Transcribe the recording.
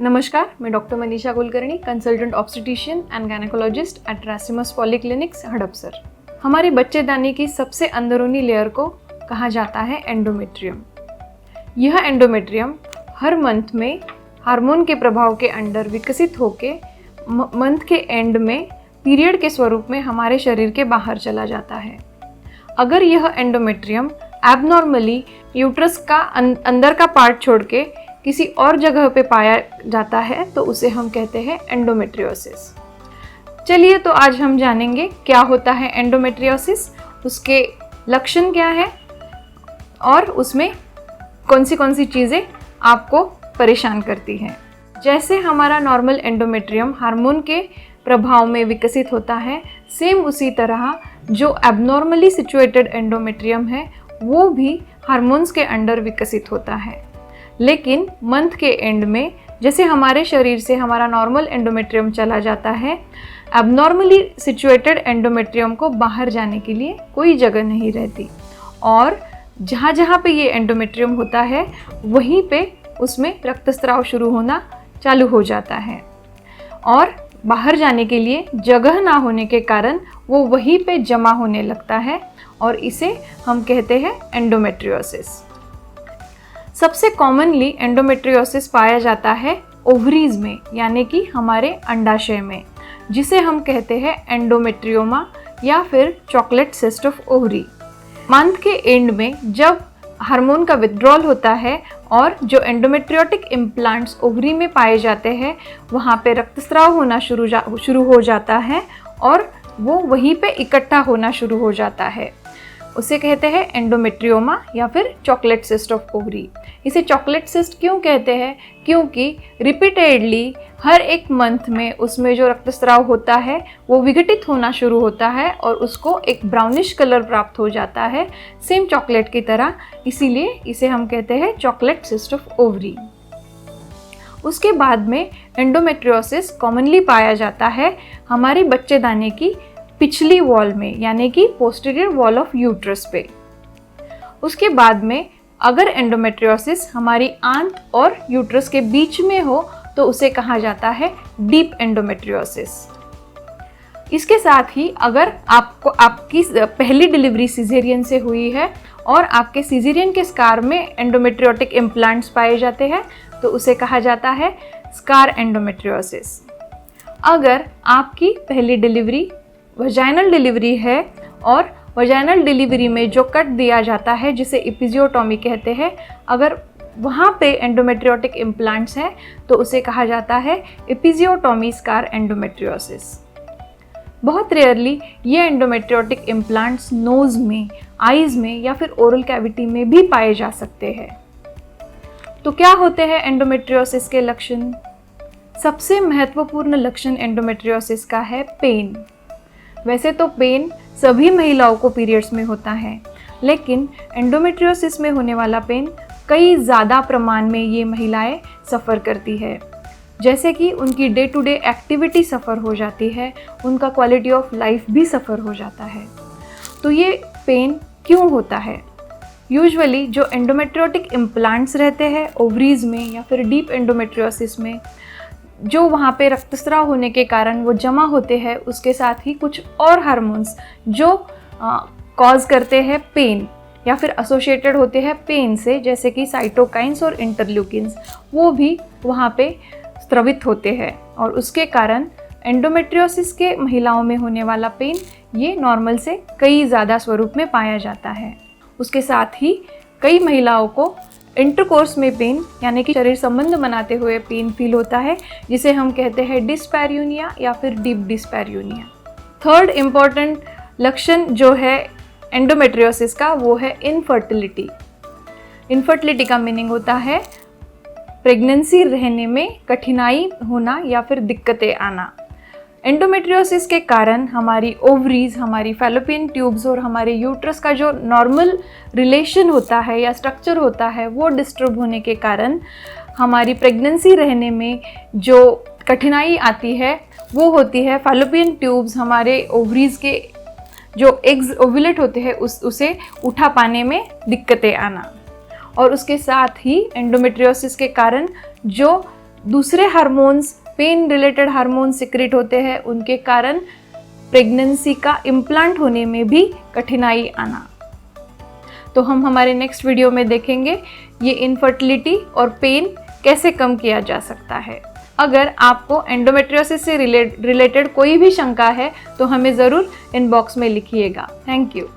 नमस्कार, मैं doctor Manisha Kulkarni, consultant obstetrician and gynaecologist at रासिमस पॉलीक्लिनिक्स, हड़पसर। हमारे बच्चेदानी की सबसे अंदरूनी लेयर को कहा जाता है एंडोमेट्रियम। यह एंडोमेट्रियम हर मंथ में हार्मोन के प्रभाव के अंडर विकसित होकर मंथ के एंड में पीरियड के स्वरूप में हमारे शरीर के बाहर चला जाता है। अगर यह एंडोमेट्रियम एबनॉर्मली यूट्रस का अंदर का पार्ट छोड़ के किसी और जगह पे पाया जाता है तो उसे हम कहते हैं एंडोमेट्रियोसिस। चलिए तो आज हम जानेंगे क्या होता है एंडोमेट्रियोसिस, उसके लक्षण क्या है और उसमें कौन सी चीज़ें आपको परेशान करती हैं। जैसे हमारा नॉर्मल एंडोमेट्रियम हार्मोन के प्रभाव में विकसित होता है, सेम उसी तरह जो एबनॉर्मली सिचुएटेड एंडोमेट्रियम है वो भी हार्मोन्स के अंडर विकसित होता है। लेकिन मंथ के एंड में जैसे हमारे शरीर से हमारा नॉर्मल एंडोमेट्रियम चला जाता है, एबनॉर्मली सिचुएटेड एंडोमेट्रियम को बाहर जाने के लिए कोई जगह नहीं रहती और जहाँ जहाँ पे ये एंडोमेट्रियम होता है वहीं पे उसमें रक्तस्राव शुरू होना चालू हो जाता है और बाहर जाने के लिए जगह ना होने के कारण वो वहीं पे जमा होने लगता है और इसे हम कहते हैं एंडोमेट्रियोसिस। सबसे कॉमनली एंडोमेट्रियोसिस पाया जाता है ओवरीज में, यानी कि हमारे अंडाशय में, जिसे हम कहते हैं एंडोमेट्रियोमा या फिर chocolate cyst of ovary. Month के एंड में जब हार्मोन का विथड्रॉल होता है और जो एंडोमेट्रियोटिक इम्प्लांट्स ओवरी में पाए जाते हैं वहाँ पे रक्तस्राव होना शुरू हो जाता है और वो वहीं पे इकट्ठा होना शुरू हो जाता है। उसे कहते हैं एंडोमेट्रियोमा या फिर चॉकलेट सिस्ट ऑफ ओवरी। इसे चॉकलेट सिस्ट क्यों कहते हैं? क्योंकि रिपीटेडली हर एक मंथ में उसमें जो रक्तस्राव होता है वो विघटित होना शुरू होता है और उसको एक ब्राउनिश कलर प्राप्त हो जाता है, सेम चॉकलेट की तरह, इसीलिए इसे हम कहते हैं चॉकलेट सिस्ट ऑफ ओवरी। उसके बाद में एंडोमेट्रियोसिस कॉमनली पाया जाता है हमारी बच्चेदानी की पिछली वॉल में, यानी कि पोस्टीरियर वॉल ऑफ यूट्रस पे। उसके बाद में अगर एंडोमेट्रियोसिस हमारी आंत और यूट्रस के बीच में हो तो उसे कहा जाता है डीप एंडोमेट्रियोसिस। इसके साथ ही अगर आपकी पहली डिलीवरी सिजेरियन से हुई है और आपके सिजेरियन के स्कार में एंडोमेट्रियोटिक इम्प्लांट्स पाए जाते हैं तो उसे कहा जाता है स्कार एंडोमेट्रियोसिस। अगर आपकी पहली डिलीवरी वजाइनल डिलीवरी है और वजाइनल डिलीवरी में जो कट दिया जाता है जिसे एपिजियोटॉमी कहते हैं, अगर वहाँ पे एंडोमेट्रियोटिक इम्प्लांट्स हैं तो उसे कहा जाता है एपिजियोटॉमी स्कार एंडोमेट्रियोसिस। बहुत रेयरली ये एंडोमेट्रियोटिक इम्प्लांट्स नोज़ में, आईज़ में या फिर ओरल कैविटी में भी पाए जा सकते हैं। तो क्या होते हैं एंडोमेट्रियोसिस के लक्षण? सबसे महत्वपूर्ण लक्षण एंडोमेट्रियोसिस का है पेन। वैसे तो पेन सभी महिलाओं को पीरियड्स में होता है, लेकिन एंडोमेट्रियोसिस में होने वाला पेन कई ज़्यादा प्रमाण में ये महिलाएं सफ़र करती है। जैसे कि उनकी डे टू डे एक्टिविटी सफ़र हो जाती है, उनका क्वालिटी ऑफ लाइफ भी सफ़र हो जाता है। तो ये पेन क्यों होता है? यूजुअली जो एंडोमेट्रियोटिक इम्प्लांट्स रहते हैं ओवरीज में या फिर डीप एंडोमेट्रियोसिस में, जो वहाँ पे रक्तस्राव होने के कारण वो जमा होते हैं, उसके साथ ही कुछ और हार्मोन्स जो कॉज करते हैं पेन या फिर एसोसिएटेड होते हैं पेन से, जैसे कि साइटोकाइंस और इंटरल्यूकिन्स, वो भी वहाँ पे स्रावित होते हैं और उसके कारण एंडोमेट्रियोसिस के महिलाओं में होने वाला पेन ये नॉर्मल से कई ज़्यादा स्वरूप में पाया जाता है। उसके साथ ही कई महिलाओं को इंटरकोर्स में पेन, यानी कि शरीर संबंध बनाते हुए पेन फील होता है, जिसे हम कहते हैं डिस्पैरियूनिया या फिर डीप डिस्पैरियूनिया। थर्ड इम्पॉर्टेंट लक्षण जो है एंडोमेट्रियोसिस का वो है इनफर्टिलिटी। इनफर्टिलिटी का मीनिंग होता है प्रेगनेंसी रहने में कठिनाई होना या फिर दिक्कतें आना। एंडोमेट्रियोसिस के कारण हमारी ओवरीज, हमारी फैलोपियन ट्यूब्स और हमारे यूट्रस का जो नॉर्मल रिलेशन होता है या स्ट्रक्चर होता है वो डिस्टर्ब होने के कारण हमारी प्रेगनेंसी रहने में जो कठिनाई आती है वो होती है फैलोपियन ट्यूब्स, हमारे ओवरीज के जो एग्स ओव्यूलेट होते हैं उसे उठा पाने में दिक्कतें आना। और उसके साथ ही एंडोमेट्रियोसिस के कारण जो दूसरे hormones, pain related hormone secrete होते हैं, उनके कारण प्रेगनेंसी का इम्प्लांट होने में भी कठिनाई आना। तो हम हमारे नेक्स्ट वीडियो में देखेंगे ये इनफर्टिलिटी और पेन कैसे कम किया जा सकता है। अगर आपको एंडोमेट्रियोसिस से रिलेटेड कोई भी शंका है तो हमें ज़रूर इनबॉक्स में लिखिएगा। Thank you.